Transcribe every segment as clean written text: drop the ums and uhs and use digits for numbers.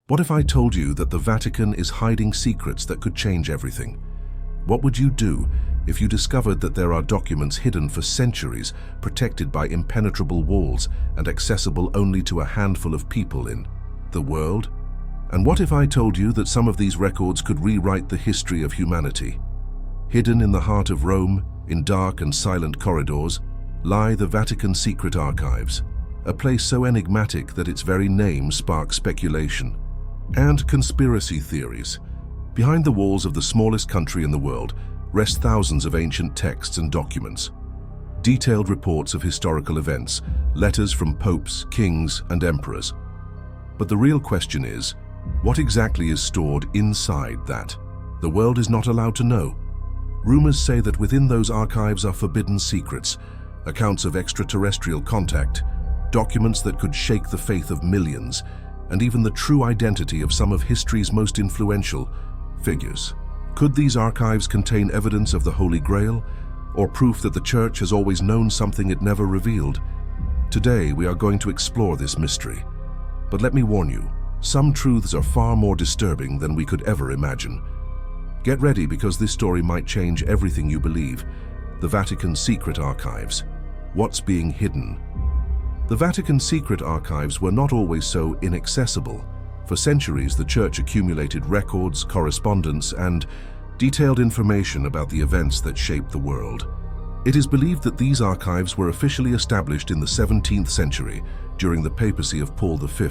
What if I told you that the Vatican is hiding secrets that could change everything? What would you do if you discovered that there are documents hidden for centuries, protected by impenetrable walls and accessible only to a handful of people in the world? And what if I told you that some of these records could rewrite the history of humanity? Hidden in the heart of Rome, in dark and silent corridors, lie the Vatican Secret Archives, a place so enigmatic that its very name sparks speculation and conspiracy theories. Behind the walls of the smallest country in the world rest thousands of ancient texts and documents, detailed reports of historical events, letters from popes, kings, and emperors. But the real question is, what exactly is stored inside that? The world is not allowed to know. Rumors say that within those archives are forbidden secrets, accounts of extraterrestrial contact, documents that could shake the faith of millions, and even the true identity of some of history's most influential figures. Could these archives contain evidence of the Holy Grail, or proof that the Church has always known something it never revealed? Today, we are going to explore this mystery. But let me warn you, some truths are far more disturbing than we could ever imagine. Get ready, because this story might change everything you believe. The Vatican Secret Archives. What's being hidden? The Vatican Secret Archives were not always so inaccessible. For centuries, the Church accumulated records, correspondence, and detailed information about the events that shaped the world. It is believed that these archives were officially established in the 17th century during the papacy of Paul V,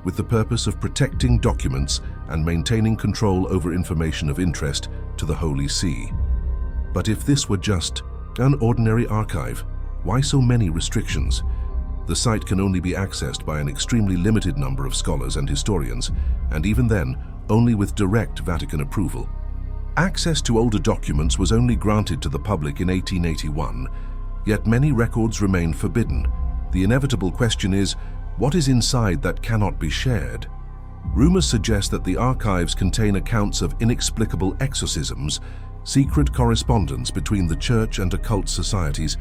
with the purpose of protecting documents and maintaining control over information of interest to the Holy See. But if this were just an ordinary archive, why so many restrictions? The site can only be accessed by an extremely limited number of scholars and historians, and even then, only with direct Vatican approval. Access to older documents was only granted to the public in 1881, yet many records remain forbidden. The inevitable question is, what is inside that cannot be shared? Rumors suggest that the archives contain accounts of inexplicable exorcisms, secret correspondence between the Church and occult societies,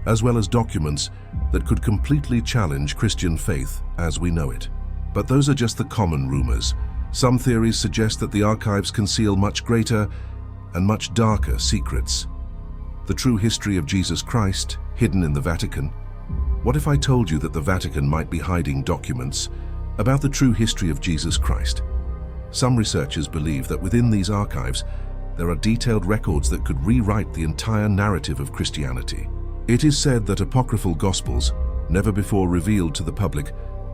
as well as documents that could completely challenge Christian faith as we know it. But those are just the common rumors. Some theories suggest that the archives conceal much greater and much darker secrets. The true history of Jesus Christ, hidden in the Vatican. What if I told you that the Vatican might be hiding documents about the true history of Jesus Christ? Some researchers believe that within these archives, there are detailed records that could rewrite the entire narrative of Christianity. It is said that apocryphal Gospels, never before revealed to the public,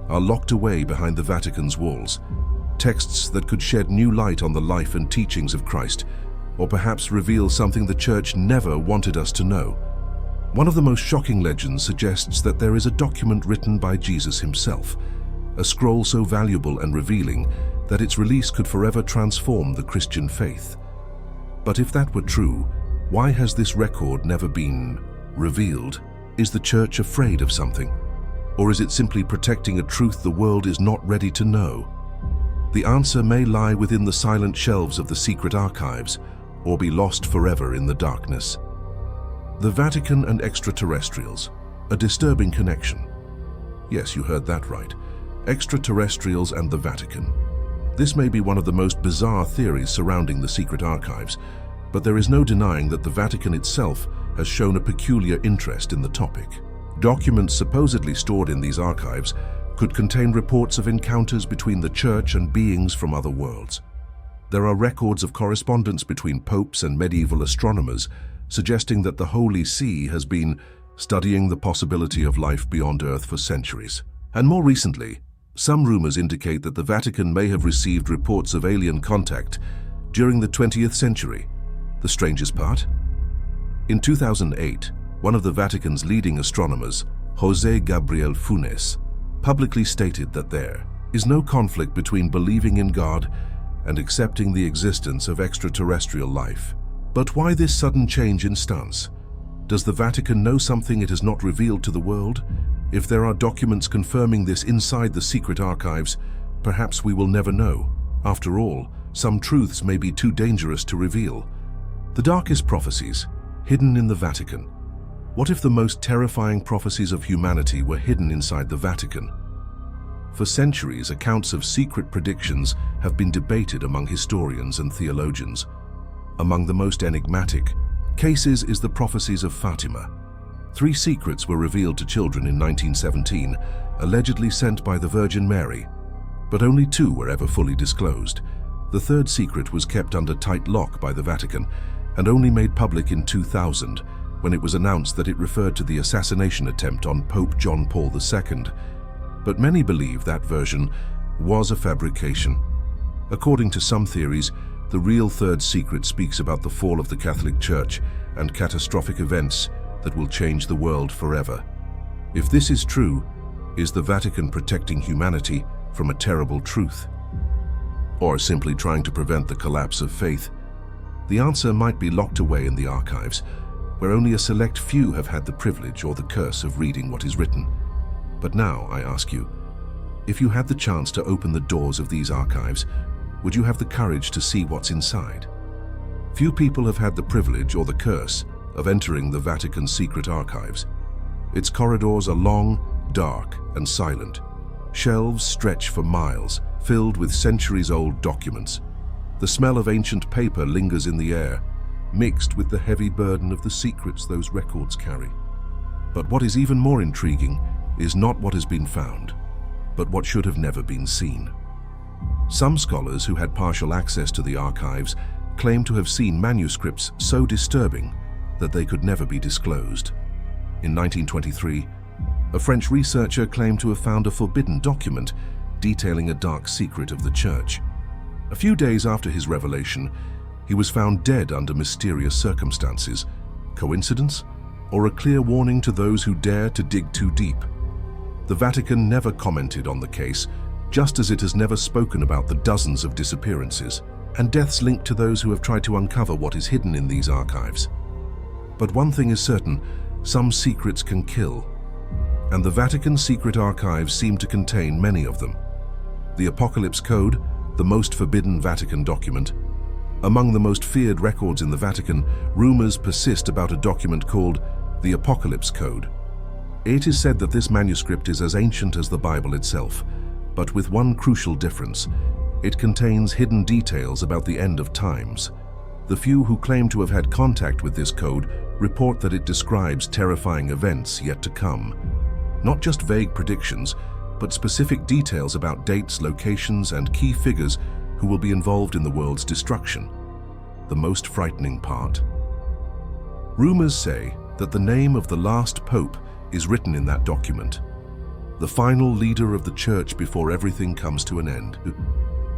are locked away behind the Vatican's walls. Texts that could shed new light on the life and teachings of Christ, or perhaps reveal something the Church never wanted us to know. One of the most shocking legends suggests that there is a document written by Jesus himself, a scroll so valuable and revealing that its release could forever transform the Christian faith. But if that were true, why has this record never been revealed? Is the Church afraid of something? Or is it simply protecting a truth the world is not ready to know? The answer may lie within the silent shelves of the secret archives, or be lost forever in the darkness. The Vatican and extraterrestrials, a disturbing connection. Yes, you heard that right. Extraterrestrials and the Vatican. This may be one of the most bizarre theories surrounding the secret archives, but there is no denying that the Vatican itself has shown a peculiar interest in the topic. Documents supposedly stored in these archives could contain reports of encounters between the Church and beings from other worlds. There are records of correspondence between popes and medieval astronomers, suggesting that the Holy See has been studying the possibility of life beyond Earth for centuries. And more recently, some rumors indicate that the Vatican may have received reports of alien contact during the 20th century. The strangest part? In 2008, one of the Vatican's leading astronomers, José Gabriel Funes, publicly stated that there is no conflict between believing in God and accepting the existence of extraterrestrial life. But why this sudden change in stance? Does the Vatican know something it has not revealed to the world? If there are documents confirming this inside the secret archives, perhaps we will never know. After all, some truths may be too dangerous to reveal. The darkest prophecies, hidden in the Vatican. What if the most terrifying prophecies of humanity were hidden inside the Vatican? For centuries, accounts of secret predictions have been debated among historians and theologians. Among the most enigmatic cases is the prophecies of Fatima. 3 secrets were revealed to children in 1917, allegedly sent by the Virgin Mary, but only 2 were ever fully disclosed. The 3rd secret was kept under tight lock by the Vatican and only made public in 2000, when it was announced that it referred to the assassination attempt on Pope John Paul II. But many believe that version was a fabrication. According to some theories, the real 3rd secret speaks about the fall of the Catholic Church and catastrophic events that will change the world forever. If this is true, is the Vatican protecting humanity from a terrible truth? Or simply trying to prevent the collapse of faith? The answer might be locked away in the archives, where only a select few have had the privilege or the curse of reading what is written. But now, I ask you, if you had the chance to open the doors of these archives, would you have the courage to see what's inside? Few people have had the privilege or the curse of entering the Vatican Secret Archives. Its corridors are long, dark, and silent. Shelves stretch for miles, filled with centuries-old documents. The smell of ancient paper lingers in the air, mixed with the heavy burden of the secrets those records carry. But what is even more intriguing is not what has been found, but what should have never been seen. Some scholars who had partial access to the archives claim to have seen manuscripts so disturbing that they could never be disclosed. In 1923, a French researcher claimed to have found a forbidden document detailing a dark secret of the Church. A few days after his revelation, he was found dead under mysterious circumstances. Coincidence? Or a clear warning to those who dare to dig too deep? The Vatican never commented on the case, just as it has never spoken about the dozens of disappearances and deaths linked to those who have tried to uncover what is hidden in these archives. But one thing is certain, some secrets can kill, and the Vatican Secret Archives seem to contain many of them. The Apocalypse Code, the most forbidden Vatican document. Among the most feared records in the Vatican, rumors persist about a document called the Apocalypse Code. It is said that this manuscript is as ancient as the Bible itself, but with one crucial difference. It contains hidden details about the end of times. The few who claim to have had contact with this code report that it describes terrifying events yet to come. Not just vague predictions, but specific details about dates, locations, and key figures who will be involved in the world's destruction. The most frightening part. Rumors say that the name of the last pope is written in that document, the final leader of the Church before everything comes to an end.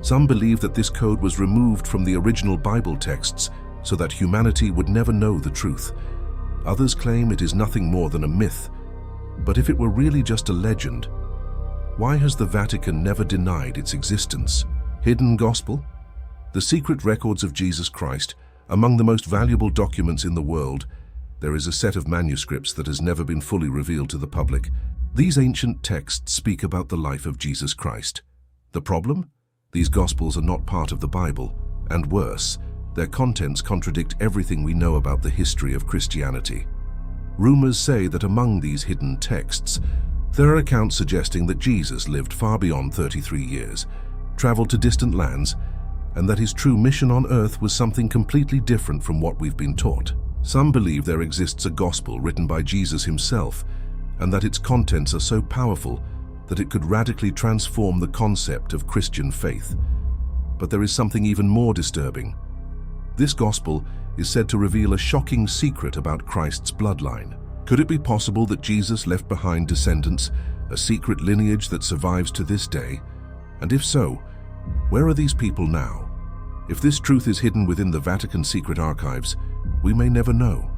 Some believe that this code was removed from the original Bible texts so that humanity would never know the truth. Others claim it is nothing more than a myth. But if it were really just a legend, why has the Vatican never denied its existence? Hidden gospel? The secret records of Jesus Christ, among the most valuable documents in the world. There is a set of manuscripts that has never been fully revealed to the public. These ancient texts speak about the life of Jesus Christ. The problem? These Gospels are not part of the Bible, and worse, their contents contradict everything we know about the history of Christianity. Rumors say that among these hidden texts, there are accounts suggesting that Jesus lived far beyond 33 years, traveled to distant lands, and that his true mission on earth was something completely different from what we've been taught. Some believe there exists a gospel written by Jesus himself, and that its contents are so powerful that it could radically transform the concept of Christian faith. But there is something even more disturbing. This gospel is said to reveal a shocking secret about Christ's bloodline. Could it be possible that Jesus left behind descendants, a secret lineage that survives to this day? And if so, where are these people now? If this truth is hidden within the Vatican Secret Archives, we may never know.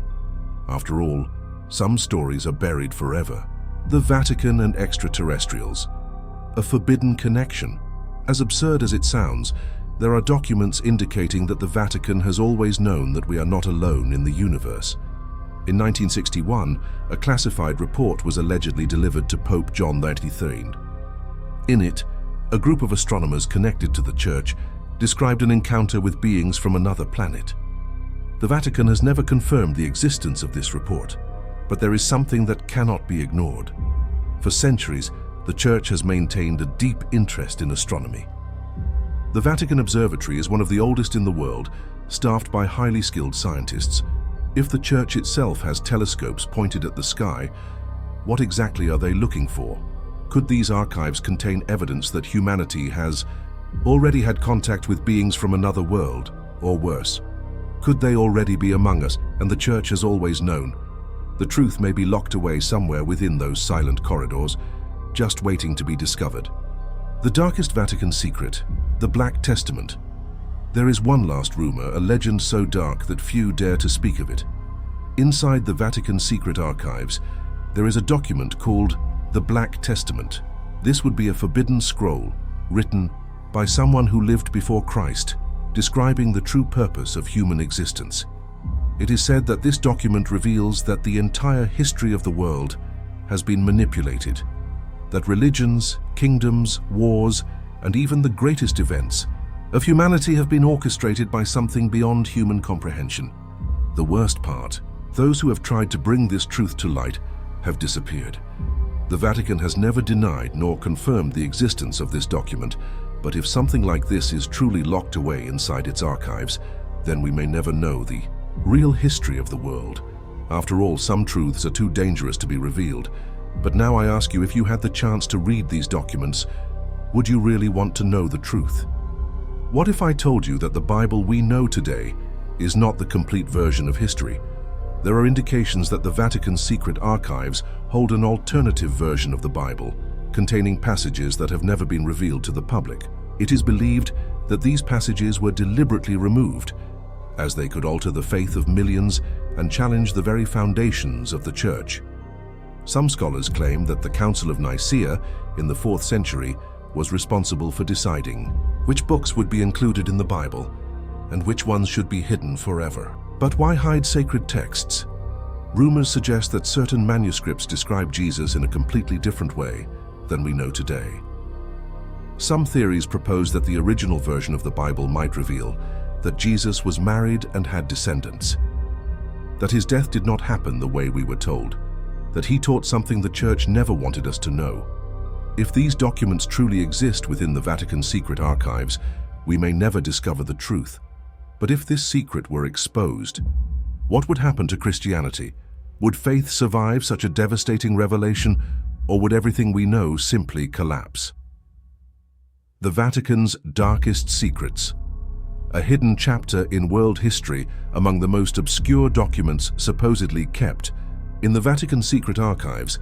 After all, some stories are buried forever. The Vatican and extraterrestrials. A forbidden connection. As absurd as it sounds, there are documents indicating that the Vatican has always known that we are not alone in the universe. In 1961, a classified report was allegedly delivered to Pope John XXIII. In it, a group of astronomers connected to the Church described an encounter with beings from another planet. The Vatican has never confirmed the existence of this report, but there is something that cannot be ignored. For centuries, the Church has maintained a deep interest in astronomy. The Vatican Observatory is one of the oldest in the world, staffed by highly skilled scientists. If the Church itself has telescopes pointed at the sky, what exactly are they looking for? Could these archives contain evidence that humanity has already had contact with beings from another world, or worse? Could they already be among us, and the Church has always known? The truth may be locked away somewhere within those silent corridors, just waiting to be discovered. The darkest Vatican secret, the Black Testament. There is one last rumor, a legend so dark that few dare to speak of it. Inside the Vatican Secret Archives, there is a document called the Black Testament. This would be a forbidden scroll, written by someone who lived before Christ, describing the true purpose of human existence. It is said that this document reveals that the entire history of the world has been manipulated, that religions, kingdoms, wars, and even the greatest events of humanity have been orchestrated by something beyond human comprehension. The worst part, those who have tried to bring this truth to light have disappeared. The Vatican has never denied nor confirmed the existence of this document, but if something like this is truly locked away inside its archives, then we may never know the real history of the world. After all, some truths are too dangerous to be revealed. But now I ask you, if you had the chance to read these documents, would you really want to know the truth? What if I told you that the Bible we know today is not the complete version of history? There are indications that the Vatican Secret Archives hold an alternative version of the Bible, containing passages that have never been revealed to the public. It is believed that these passages were deliberately removed, as they could alter the faith of millions and challenge the very foundations of the Church. Some scholars claim that the Council of Nicaea in the 4th century was responsible for deciding which books would be included in the Bible and which ones should be hidden forever. But why hide sacred texts? Rumors suggest that certain manuscripts describe Jesus in a completely different way than we know today. Some theories propose that the original version of the Bible might reveal that Jesus was married and had descendants, that his death did not happen the way we were told, that he taught something the Church never wanted us to know. If these documents truly exist within the Vatican Secret Archives, we may never discover the truth. But if this secret were exposed, what would happen to Christianity? Would faith survive such a devastating revelation, or would everything we know simply collapse? The Vatican's darkest secrets. A hidden chapter in world history among the most obscure documents supposedly kept. In the Vatican Secret Archives,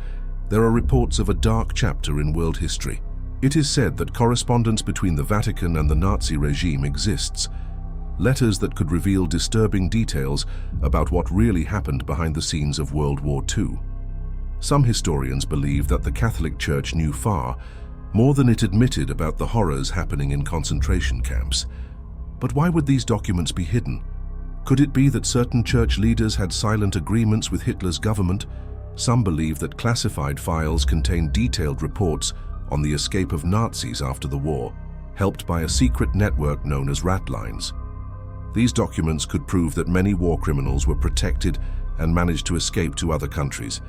there are reports of a dark chapter in world history. It is said that correspondence between the Vatican and the Nazi regime exists, letters that could reveal disturbing details about what really happened behind the scenes of World War II. Some historians believe that the Catholic Church knew far more than it admitted about the horrors happening in concentration camps. But why would these documents be hidden? Could it be that certain church leaders had silent agreements with Hitler's government? Some believe that classified files contain detailed reports on the escape of Nazis after the war, helped by a secret network known as rat lines. These documents could prove that many war criminals were protected and managed to escape to other countries.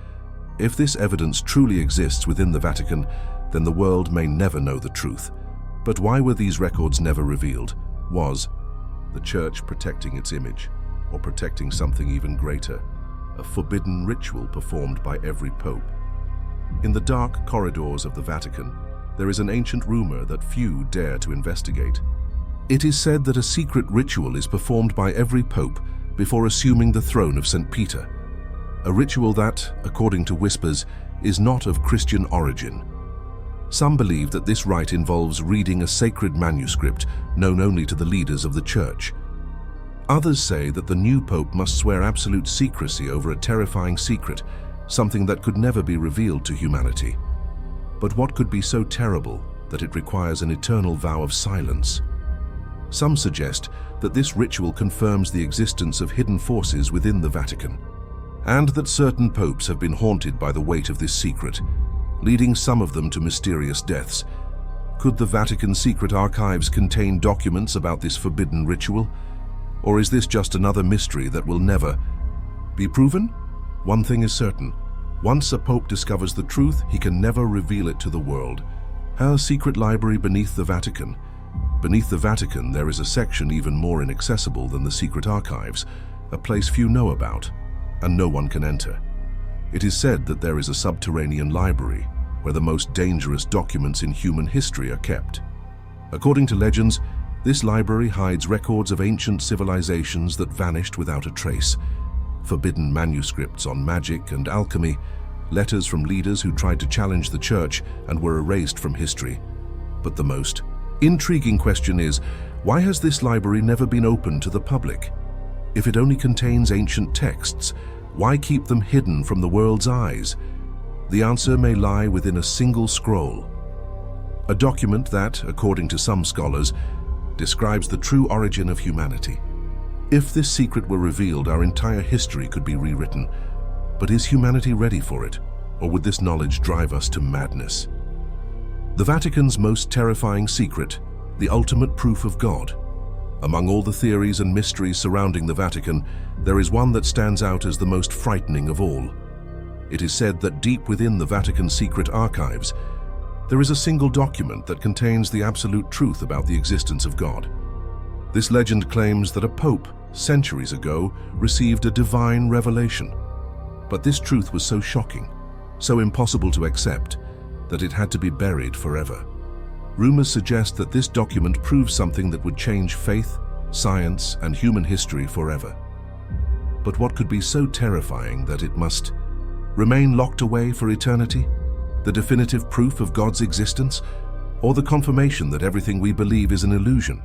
If this evidence truly exists within the Vatican, then the world may never know the truth. But why were these records never revealed? Was the Church protecting its image, or protecting something even greater? A forbidden ritual performed by every pope. In the dark corridors of the Vatican, there is an ancient rumor that few dare to investigate. It is said that a secret ritual is performed by every pope before assuming the throne of St. Peter. A ritual that, according to whispers, is not of Christian origin. Some believe that this rite involves reading a sacred manuscript known only to the leaders of the Church. Others say that the new pope must swear absolute secrecy over a terrifying secret, something that could never be revealed to humanity. But what could be so terrible that it requires an eternal vow of silence? Some suggest that this ritual confirms the existence of hidden forces within the Vatican, and that certain popes have been haunted by the weight of this secret, leading some of them to mysterious deaths. Could the Vatican Secret Archives contain documents about this forbidden ritual? Or is this just another mystery that will never be proven? One thing is certain, Once a pope discovers the truth, he can never reveal it to the world. A secret library beneath the Vatican. Beneath the Vatican, there is a section even more inaccessible than the secret archives, a place few know about, and no one can enter. It is said that there is a subterranean library where the most dangerous documents in human history are kept. According to legends, this library hides records of ancient civilizations that vanished without a trace, forbidden manuscripts on magic and alchemy, letters from leaders who tried to challenge the church and were erased from history. But the most intriguing question is, why has this library never been opened to the public? If it only contains ancient texts, why keep them hidden from the world's eyes? The answer may lie within a single scroll. A document that, according to some scholars, describes the true origin of humanity. If this secret were revealed, our entire history could be rewritten. But is humanity ready for it? Or would this knowledge drive us to madness? The Vatican's most terrifying secret, the ultimate proof of God. Among all the theories and mysteries surrounding the Vatican, there is one that stands out as the most frightening of all. It is said that deep within the Vatican Secret Archives, there is a single document that contains the absolute truth about the existence of God. This legend claims that a pope, centuries ago, received a divine revelation. But this truth was so shocking, so impossible to accept, that it had to be buried forever. Rumors suggest that this document proves something that would change faith, science, and human history forever. But what could be so terrifying that it must remain locked away for eternity? The definitive proof of God's existence, or the confirmation that everything we believe is an illusion?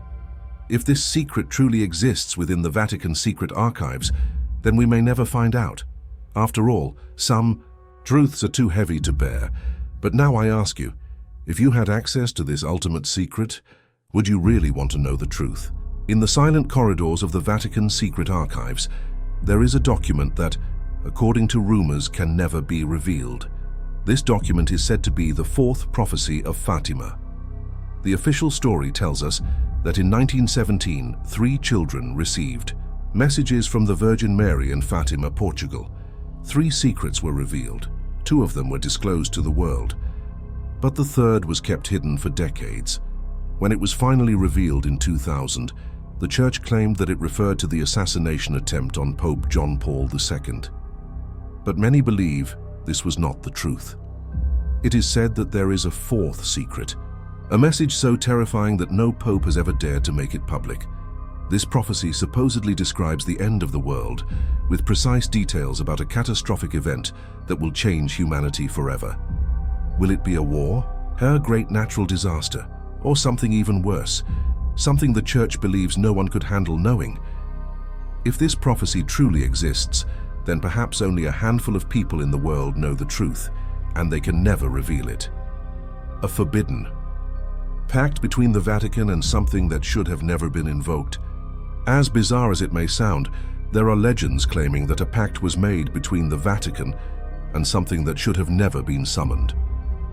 If this secret truly exists within the Vatican Secret Archives, then we may never find out. After all, some truths are too heavy to bear. But now I ask you, if you had access to this ultimate secret, would you really want to know the truth? In the silent corridors of the Vatican Secret Archives, there is a document that, according to rumors, can never be revealed. This document is said to be the fourth prophecy of Fatima. The official story tells us that in 1917, 3 children received messages from the Virgin Mary in Fatima, Portugal. 3 secrets were revealed. 2 of them were disclosed to the world. But the third was kept hidden for decades. When it was finally revealed in 2000, the Church claimed that it referred to the assassination attempt on Pope John Paul II. But many believe this was not the truth. It is said that there is a 4th secret, a message so terrifying that no pope has ever dared to make it public. This prophecy supposedly describes the end of the world, with precise details about a catastrophic event that will change humanity forever. Will it be a war, a great natural disaster, or something even worse, something the Church believes no one could handle knowing? If this prophecy truly exists, then perhaps only a handful of people in the world know the truth, and they can never reveal it. A forbidden pact between the Vatican and something that should have never been invoked. As bizarre as it may sound, there are legends claiming that a pact was made between the Vatican and something that should have never been summoned.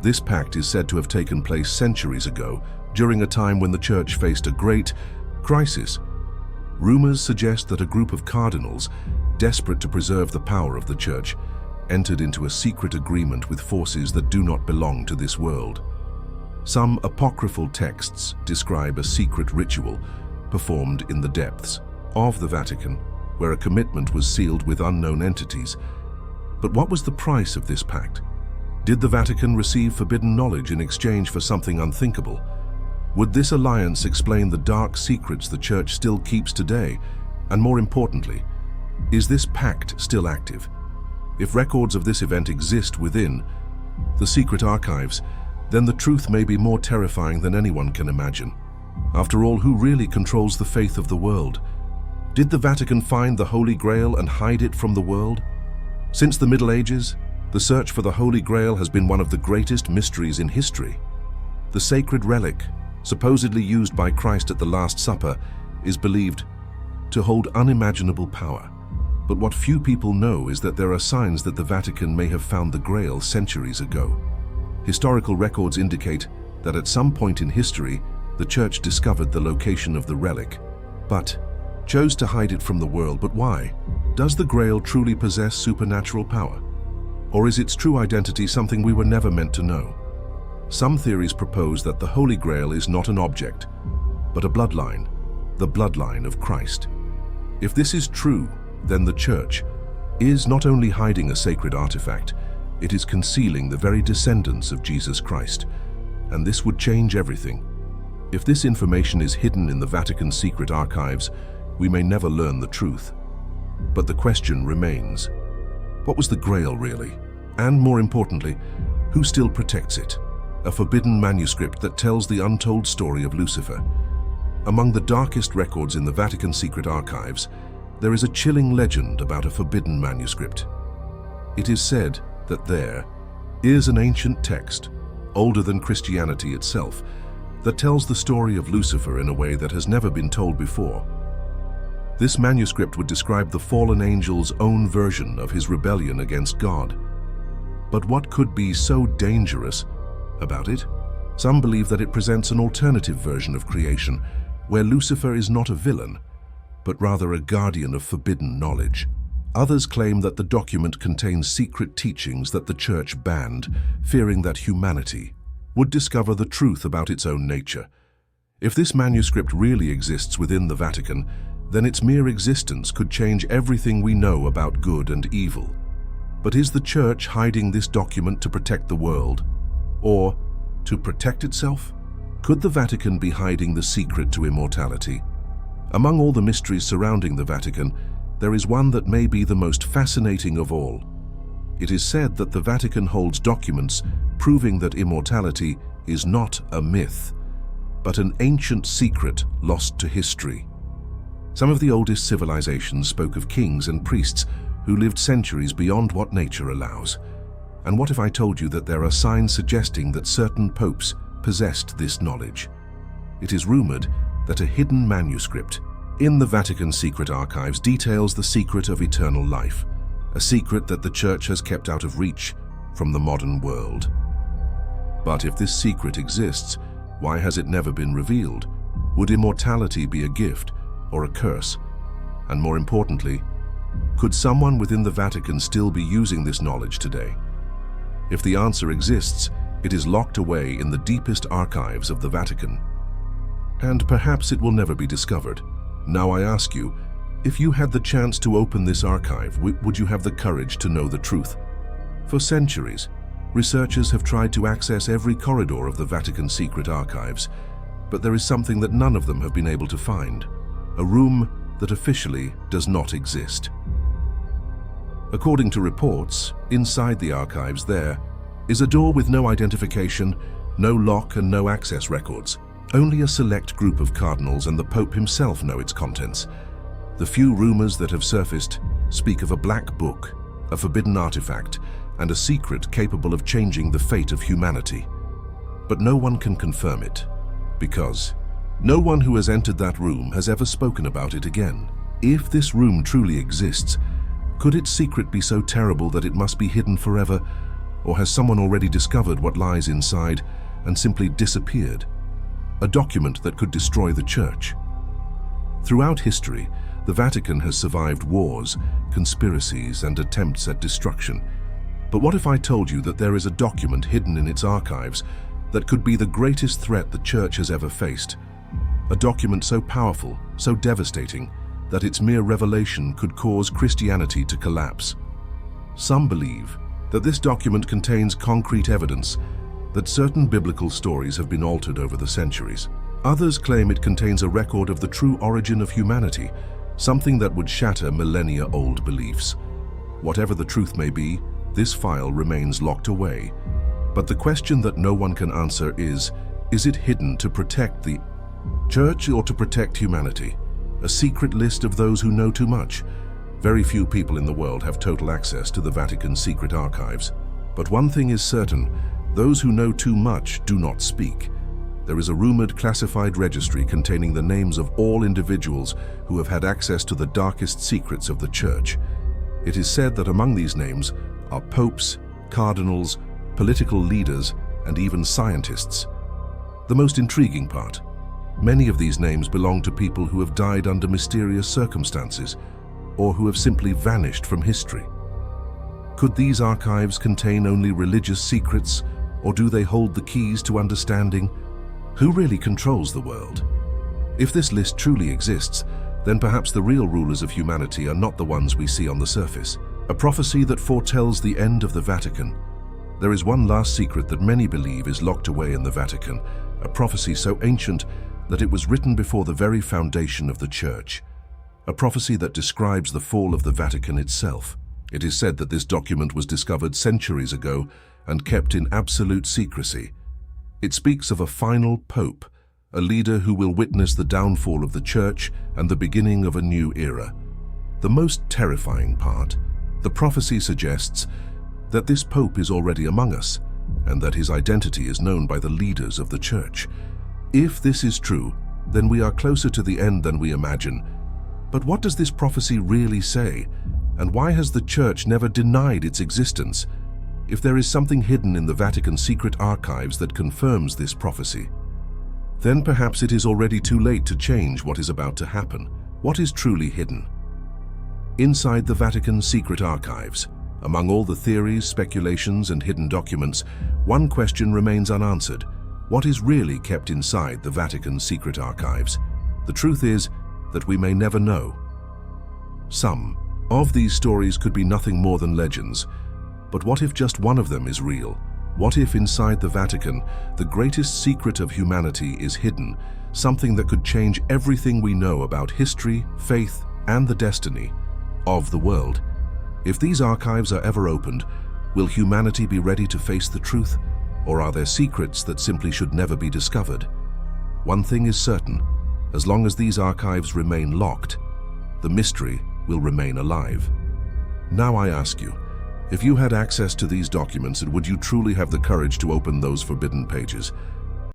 This pact is said to have taken place centuries ago, during a time when the Church faced a great crisis. Rumors suggest that a group of cardinals, desperate to preserve the power of the Church, entered into a secret agreement with forces that do not belong to this world. Some apocryphal texts describe a secret ritual performed in the depths of the Vatican, where a commitment was sealed with unknown entities. But what was the price of this pact? Did the Vatican receive forbidden knowledge in exchange for something unthinkable? Would this alliance explain the dark secrets the Church still keeps today? And more importantly, is this pact still active? If records of this event exist within the secret archives, then the truth may be more terrifying than anyone can imagine. After all, who really controls the faith of the world? Did the Vatican find the Holy Grail and hide it from the world? Since the Middle Ages, the search for the Holy Grail has been one of the greatest mysteries in history. The sacred relic, supposedly used by Christ at the Last Supper, is believed to hold unimaginable power. But what few people know is that there are signs that the Vatican may have found the Grail centuries ago. Historical records indicate that at some point in history, the Church discovered the location of the relic, but chose to hide it from the world. But why? Does the Grail truly possess supernatural power? Or is its true identity something we were never meant to know? Some theories propose that the Holy Grail is not an object, but a bloodline, the bloodline of Christ. If this is true, then the Church is not only hiding a sacred artifact, it is concealing the very descendants of Jesus Christ. And this would change everything. If this information is hidden in the Vatican Secret Archives, we may never learn the truth. But the question remains, what was the Grail really? And more importantly, who still protects it? A forbidden manuscript that tells the untold story of Lucifer. Among the darkest records in the Vatican Secret Archives, there is a chilling legend about a forbidden manuscript. It is said that there is an ancient text, older than Christianity itself, that tells the story of Lucifer in a way that has never been told before. This manuscript would describe the fallen angel's own version of his rebellion against God. But what could be so dangerous about it? Some believe that it presents an alternative version of creation, where Lucifer is not a villain, but rather a guardian of forbidden knowledge. Others claim that the document contains secret teachings that the Church banned, fearing that humanity would discover the truth about its own nature. If this manuscript really exists within the Vatican, then its mere existence could change everything we know about good and evil. But is the Church hiding this document to protect the world? Or to protect itself? Could the Vatican be hiding the secret to immortality? Among all the mysteries surrounding the Vatican, there is one that may be the most fascinating of all. It is said that the Vatican holds documents proving that immortality is not a myth, but an ancient secret lost to history. Some of the oldest civilizations spoke of kings and priests who lived centuries beyond what nature allows. And what if I told you that there are signs suggesting that certain popes possessed this knowledge? It is rumored that a hidden manuscript in the Vatican Secret Archives details the secret of eternal life, a secret that the Church has kept out of reach from the modern world. But if this secret exists, why has it never been revealed? Would immortality be a gift or a curse? And more importantly, could someone within the Vatican still be using this knowledge today? If the answer exists, it is locked away in the deepest archives of the Vatican. And perhaps it will never be discovered. Now I ask you, if you had the chance to open this archive, would you have the courage to know the truth? For centuries, researchers have tried to access every corridor of the Vatican Secret Archives, but there is something that none of them have been able to find, a room that officially does not exist. According to reports, inside the archives there is a door with no identification, no lock and no access records. Only a select group of cardinals and the Pope himself know its contents. The few rumors that have surfaced speak of a black book, a forbidden artifact, and a secret capable of changing the fate of humanity. But no one can confirm it, because no one who has entered that room has ever spoken about it again. If this room truly exists, could its secret be so terrible that it must be hidden forever, or has someone already discovered what lies inside and simply disappeared? A document that could destroy the Church. Throughout history, the Vatican has survived wars, conspiracies, and attempts at destruction. But what if I told you that there is a document hidden in its archives that could be the greatest threat the Church has ever faced? A document so powerful, so devastating, that its mere revelation could cause Christianity to collapse. Some believe that this document contains concrete evidence that certain biblical stories have been altered over the centuries. Others claim it contains a record of the true origin of humanity, something that would shatter millennia-old beliefs. Whatever the truth may be, this file remains locked away. But the question that no one can answer is it hidden to protect the Church or to protect humanity? A secret list of those who know too much. Very few people in the world have total access to the Vatican Secret Archives. But one thing is certain, those who know too much do not speak. There is a rumored classified registry containing the names of all individuals who have had access to the darkest secrets of the Church. It is said that among these names are popes, cardinals, political leaders, and even scientists. The most intriguing part, many of these names belong to people who have died under mysterious circumstances or who have simply vanished from history. Could these archives contain only religious secrets, or do they hold the keys to understanding? Who really controls the world? If this list truly exists, then perhaps the real rulers of humanity are not the ones we see on the surface. A prophecy that foretells the end of the Vatican. There is one last secret that many believe is locked away in the Vatican, a prophecy so ancient that it was written before the very foundation of the Church. A prophecy that describes the fall of the Vatican itself. It is said that this document was discovered centuries ago and kept in absolute secrecy. It speaks of a final pope, a leader who will witness the downfall of the Church and the beginning of a new era. The most terrifying part, the prophecy suggests that this pope is already among us, and that his identity is known by the leaders of the Church. If this is true, then we are closer to the end than we imagine. But what does this prophecy really say? And why has the Church never denied its existence? If there is something hidden in the Vatican Secret Archives that confirms this prophecy, then perhaps it is already too late to change what is about to happen. What is truly hidden? Inside the Vatican Secret Archives, among all the theories, speculations, and hidden documents, one question remains unanswered. What is really kept inside the Vatican Secret Archives? The truth is that we may never know. Some of these stories could be nothing more than legends. But what if just one of them is real? What if inside the Vatican, the greatest secret of humanity is hidden, something that could change everything we know about history, faith, and the destiny of the world? If these archives are ever opened, will humanity be ready to face the truth? Or are there secrets that simply should never be discovered? One thing is certain, as long as these archives remain locked, the mystery will remain alive. Now I ask you, if you had access to these documents, would you truly have the courage to open those forbidden pages?